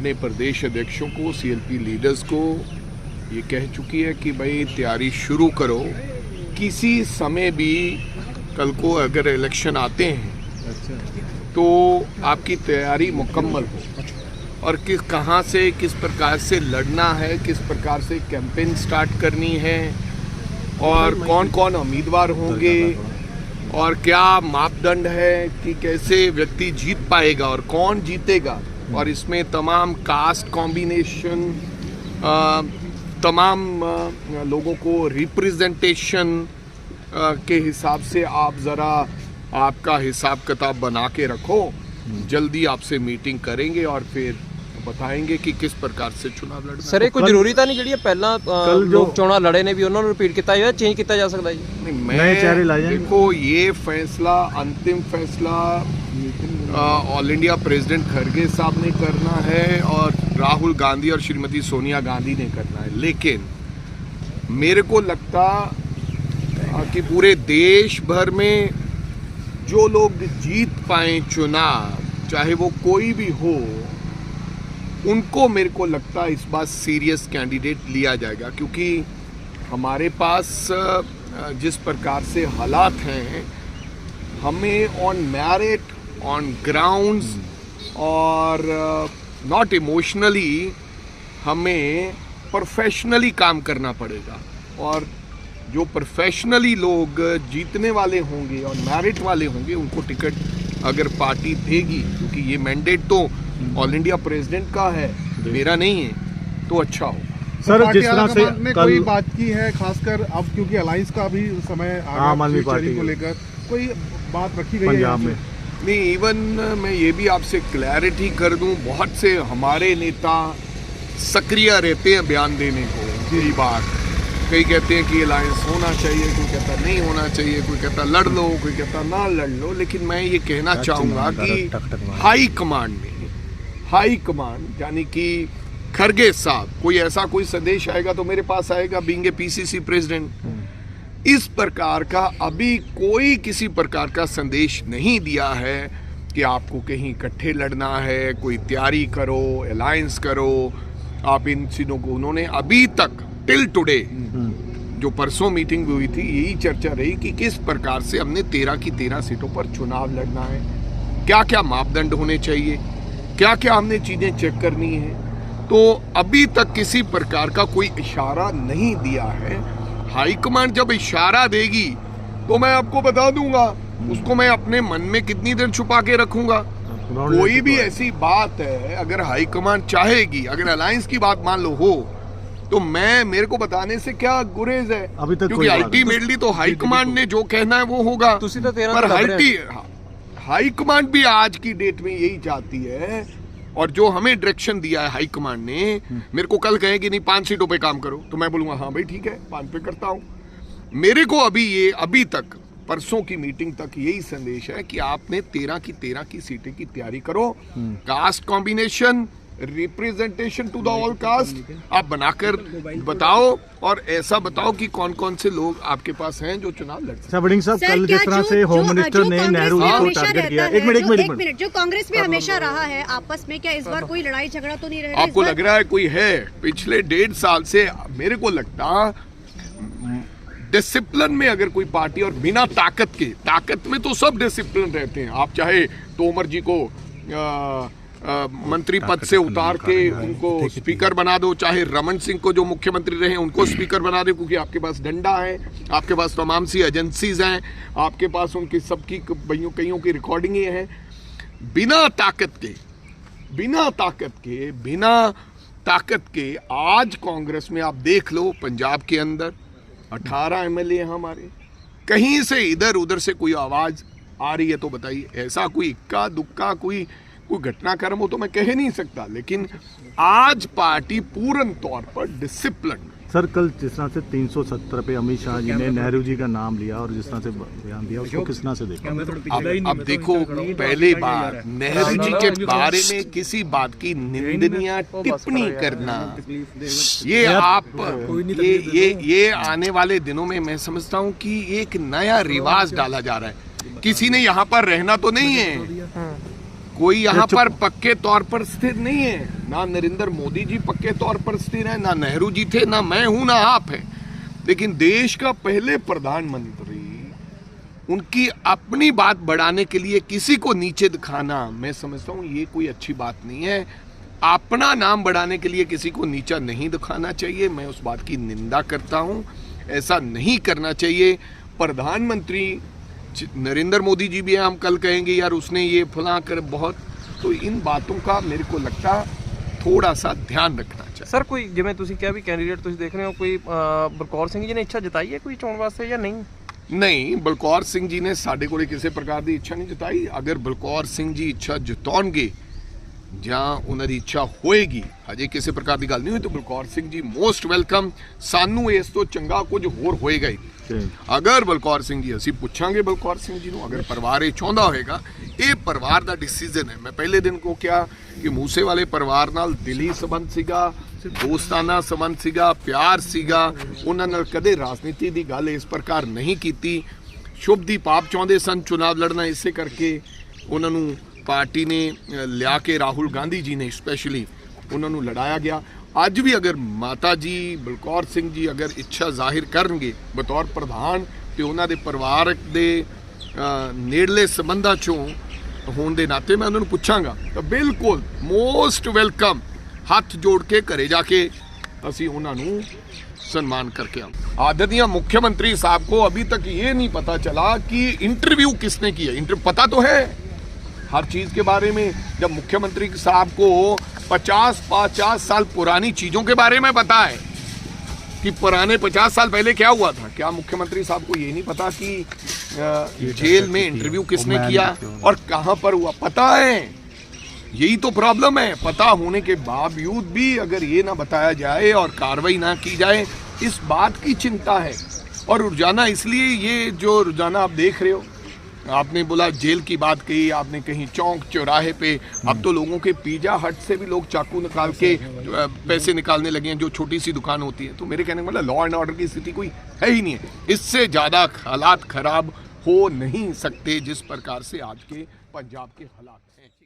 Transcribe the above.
अपने प्रदेश अध्यक्षों को, सीएलपी लीडर्स को ये कह चुकी है कि भाई तैयारी शुरू करो, किसी समय भी कल को अगर इलेक्शन आते हैं तो आपकी तैयारी मुकम्मल हो और कहाँ से किस प्रकार से लड़ना है, किस प्रकार से कैंपेन स्टार्ट करनी है और कौन कौन उम्मीदवार होंगे और क्या मापदंड है कि कैसे व्यक्ति जीत पाएगा और कौन जीतेगा। और इसमें तमाम कास्ट कॉम्बिनेशन, तमाम लोगों को रिप्रेजेंटेशन के हिसाब से आप ज़रा आपका हिसाब किताब बना के रखो। जल्दी आपसे मीटिंग करेंगे और फिर बताएंगे कि किस प्रकार से चुनाव लड़ना। सर ये कोई जरूरी था नहीं जी पहला लोग चुनाव लड़े ने भी उन्होंने रिपीट किया या चेंज किया जा सकता है जी? मैं देखो ये फैसला, अंतिम फैसला ऑल इंडिया प्रेसिडेंट खड़गे साहब ने करना है और राहुल गांधी और श्रीमती सोनिया गांधी ने करना है। लेकिन मेरे को लगता कि पूरे देश भर में जो लोग जीत पाए चुनाव, चाहे वो कोई भी हो, उनको मेरे को लगता है इस बार सीरियस कैंडिडेट लिया जाएगा। क्योंकि हमारे पास जिस प्रकार से हालात हैं, हमें ऑन मेरिट, ऑन ग्राउंड्स और नॉट इमोशनली हमें प्रोफेशनली काम करना पड़ेगा। और जो प्रोफेशनली लोग जीतने वाले होंगे और मेरिट वाले होंगे उनको टिकट अगर पार्टी देगी, क्योंकि ये मैंडेट तो ऑल इंडिया प्रेसिडेंट का है, मेरा नहीं है, तो अच्छा हो। सर जिस तरह से ने कोई बात की है, खासकर अब क्योंकि अलायंस का भी समय आम आदमी पार्टी को लेकर कोई बात रखी गई पंजाब है में? नहीं, इवन मैं ये भी आपसे क्लैरिटी कर दूं, बहुत से हमारे नेता सक्रिय रहते हैं बयान देने को। कई बार कई कहते हैं कि अलायंस होना चाहिए, कोई कहता नहीं होना चाहिए, कोई कहता लड़ लो, कोई कहता ना लड़ लो। लेकिन मैं ये कहना चाहूँगा कि हाई कमांड में, हाई कमांड यानी कि खड़गे साहब, कोई ऐसा कोई संदेश आएगा तो मेरे पास आएगा, बीइंग ए पीसीसी प्रेसिडेंट। इस प्रकार का अभी कोई किसी प्रकार का संदेश नहीं दिया है कि आपको कहीं इकट्ठे लड़ना है, कोई तैयारी करो, अलायंस करो, आप इन चीज़ों को। उन्होंने अभी तक टिल टुडे जो परसों मीटिंग हुई थी, यही चर्चा रही कि किस प्रकार से हमने 13 की 13 सीटों पर चुनाव लड़ना है, क्या क्या मापदंड होने चाहिए, क्या क्या हमने चीज़ें चेक करनी है। तो अभी तक किसी प्रकार का कोई इशारा नहीं दिया है। हाईकमांड जब इशारा देगी तो मैं आपको बता दूंगा, उसको मैं अपने मन में कितनी देर छुपा के रखूंगा। कोई भी ऐसी बात है अगर हाईकमांड चाहेगी, अगर अलायंस की बात मान लो हो, तो मेरे को बताने से क्या गुरेज है, अभी तक क्योंकि अल्टीमेटली तो हाईकमांड ने जो कहना है वो होगा। पर हाईकमांड भी आज की डेट में यही चाहती है, और जो हमें डायरेक्शन दिया है हाईकमांड ने, मेरे को कल कहे कि नहीं 5 सीटों पे काम करो, तो मैं बोलूंगा हाँ भाई ठीक है 5 पे करता हूँ। मेरे को अभी तक परसों की मीटिंग तक यही संदेश है कि आपने 13 की सीटें की तैयारी करो, caste combination, representation to the all caste आप बनाकर बताओ, और ऐसा बताओ कि कौन कौन से लोग आपके पास हैं जो चुनाव लड़ सकते हैं। बडिंग साहब, कल जिस तरह से होम मिनिस्टर ने नेहरू जी को टारगेट किया, एक मिनट, जो कांग्रेस में हमेशा रहा है आपस में, क्या इस बार कोई लड़ाई झगड़ा तो नहीं रहेगा? आपको लग रहा है कोई है? पिछले 1.5 साल से मेरे को लगता डिसिप्लिन में अगर कोई पार्टी, और बिना ताकत में तो सब डिसिप्लिन रहते हैं। आप चाहे तोमर जी को मंत्री पद से उतार के उनको स्पीकर बना दो, चाहे रमन सिंह को जो मुख्यमंत्री रहे उनको स्पीकर बना दो, क्योंकि आपके पास डंडा है, आपके पास तमाम सी एजेंसीज हैं, आपके पास उनकी सबकी कईयों की रिकॉर्डिंगें हैं। बिना ताकत के आज कांग्रेस में आप देख लो, पंजाब के अंदर 18 एमएलए हैं हमारे, कहीं से इधर उधर से कोई आवाज आ रही है तो बताइए। ऐसा कोई इक्का दुक्का कोई घटनाक्रम हो तो मैं कह नहीं सकता, लेकिन आज पार्टी पूर्ण तौर पर डिसिप्लिन। सर कल जिस तरह से 370 पे अमित शाह जी ने नेहरू जी का नाम लिया और जिस तरह से बयान दिया, उसको किस तरह से देखा? अब देखो, पहली बार नेहरू जी के बारे में किसी बात की निंदनीय टिप्पणी करना, ये आने वाले दिनों में मैं समझता हूँ कि एक नया रिवाज डाला जा रहा है। किसी ने यहाँ पर रहना तो नहीं है, कोई यहाँ पर पक्के तौर पर स्थिर नहीं है। ना नरेंद्र मोदी जी पक्के तौर पर स्थिर है, ना नेहरू जी थे, ना मैं हूं, ना आप है। लेकिन देश का पहले प्रधानमंत्री, उनकी अपनी बात बढ़ाने के लिए किसी को नीचे दिखाना, मैं समझता हूं ये कोई अच्छी बात नहीं है। अपना नाम बढ़ाने के लिए किसी को नीचा नहीं दिखाना चाहिए। मैं उस बात की निंदा करता हूं, ऐसा नहीं करना चाहिए। प्रधानमंत्री नरेंद्र मोदी जी भी हैं, हम कल कहेंगे यार उसने ये फलां कर बहुत, तो इन बातों का मेरे को लगता थोड़ा सा ध्यान रखना चाहिए। ਸਰ ਕੋਈ ਜਿਵੇਂ ਤੁਸੀਂ ਕਿਹਾ ਵੀ ਕੈਂਡੀਡੇਟ ਤੁਸੀਂ ਦੇਖ ਰਹੇ ਹੋ, ਕੋਈ ਬਲਕੌਰ ਸਿੰਘ ਜੀ ਨੇ ਇੱਛਾ ਜਤਾਈ ਹੈ ਕੋਈ ਚੋਣ ਵਾਸਤੇ ਜਾਂ ਨਹੀਂ? ਨਹੀਂ, ਬਲਕੌਰ ਸਿੰਘ ਜੀ ਨੇ ਸਾਡੇ ਕੋਲੇ ਕਿਸੇ ਪ੍ਰਕਾਰ ਦੀ ਇੱਛਾ ਨਹੀਂ ਜਤਾਈ। ਅਗਰ ਬਲਕੌਰ ਸਿੰਘ ਜੀ ਇੱਛਾ ਜਤਾਉਣਗੇ ਜਾਂ ਉਹਨਾਂ ਦੀ ਇੱਛਾ ਹੋਏਗੀ, ਹਜੇ ਕਿਸੇ ਪ੍ਰਕਾਰ ਦੀ ਗੱਲ ਨਹੀਂ ਹੋਈ, ਤਾਂ ਬਲਕੌਰ ਸਿੰਘ ਜੀ ਮੋਸਟ ਵੈਲਕਮ। ਸਾਨੂੰ ਇਸ ਤੋਂ ਚੰਗਾ ਕੁਝ ਹੋਰ ਹੋਏਗਾ ਹੀ। ਅਗਰ ਬਲਕੌਰ ਸਿੰਘ ਜੀ, ਅਸੀਂ ਪੁੱਛਾਂਗੇ ਬਲਕੌਰ ਸਿੰਘ ਜੀ ਨੂੰ, ਅਗਰ ਪਰਿਵਾਰ ਇਹ ਚਾਹੁੰਦਾ ਹੋਏਗਾ, ਇਹ ਪਰਿਵਾਰ ਦਾ ਡਿਸੀਜਨ ਹੈ। ਮੈਂ ਪਹਿਲੇ ਦਿਨ ਕੋ ਕਿਹਾ ਕਿ ਮੂਸੇ ਵਾਲੇ ਪਰਿਵਾਰ ਨਾਲ ਦਿਲੀ ਸੰਬੰਧ ਸੀਗਾ, ਦੋਸਤਾਨਾ ਸੰਬੰਧ ਸੀਗਾ, ਪਿਆਰ ਸੀਗਾ, ਉਹਨਾਂ ਨਾਲ ਕਦੇ ਰਾਜਨੀਤੀ ਦੀ ਗੱਲ ਇਸ ਪ੍ਰਕਾਰ ਨਹੀਂ ਕੀਤੀ। ਸ਼ੁਭਦੀਪ ਆਪ ਚਾਹੁੰਦੇ ਸਨ ਚੁਣਾਵ ਲੜਨਾ, ਇਸੇ ਕਰਕੇ ਉਹਨਾਂ ਨੂੰ ਪਾਰਟੀ ਨੇ ਲਿਆ ਕੇ ਰਾਹੁਲ ਗਾਂਧੀ ਜੀ ਨੇ ਸਪੈਸ਼ਲੀ ਉਹਨਾਂ ਨੂੰ ਲੜਾਇਆ ਗਿਆ। ਅੱਜ ਵੀ ਅਗਰ ਮਾਤਾ ਜੀ ਬਲਕੌਰ ਸਿੰਘ ਜੀ ਅਗਰ ਇੱਛਾ ਜ਼ਾਹਿਰ ਕਰਨਗੇ ਬਤੌਰ ਪ੍ਰਧਾਨ, ਤੇ ਉਹਨਾਂ ਦੇ ਪਰਿਵਾਰਕ ਦੇ ਨੇੜਲੇ ਸੰਬੰਧਾਂ ਚੋਂ ਹੋਣ ਦੇ ਨਾਤੇ ਮੈਂ ਉਹਨਾਂ ਨੂੰ ਪੁੱਛਾਂਗਾ, ਤਾਂ ਬਿਲਕੁਲ ਮੋਸਟ ਵੈਲਕਮ। ਹੱਥ ਜੋੜ ਕੇ ਘਰੇ ਜਾ ਕੇ ਅਸੀਂ ਉਹਨਾਂ ਨੂੰ सम्मान करके आए। आदरणीय मुख्यमंत्री साहब को अभी तक ये नहीं पता चला कि इंटरव्यू किसने किया। इंटरव्यू पता तो है हर चीज के बारे में। जब मुख्यमंत्री साहब को 50 साल पुरानी चीजों के बारे में पता है कि पुराने 50 साल पहले क्या हुआ था, क्या मुख्यमंत्री साहब को ये नहीं पता कि जेल में इंटरव्यू किसने किया और कहां पर हुआ? पता है। यही तो प्रॉब्लम है। पता होने के बावजूद भी अगर ये ना बताया जाए और कार्रवाई ना की जाए, इस बात की चिंता है। और रोजाना इसलिए ये जो रोजाना आप देख रहे हो, आपने बोला जेल की बात कही, आपने कहीं चौक चौराहे पे, अब तो लोगों के पिज़्ज़ा हट से भी लोग चाकू निकाल के पैसे निकालने लगे हैं, जो छोटी सी दुकान होती है। तो मेरे कहने का मतलब लॉ एंड ऑर्डर की स्थिति कोई है ही नहीं है। इससे ज़्यादा हालात खराब हो नहीं सकते जिस प्रकार से आज के पंजाब के हालात हैं।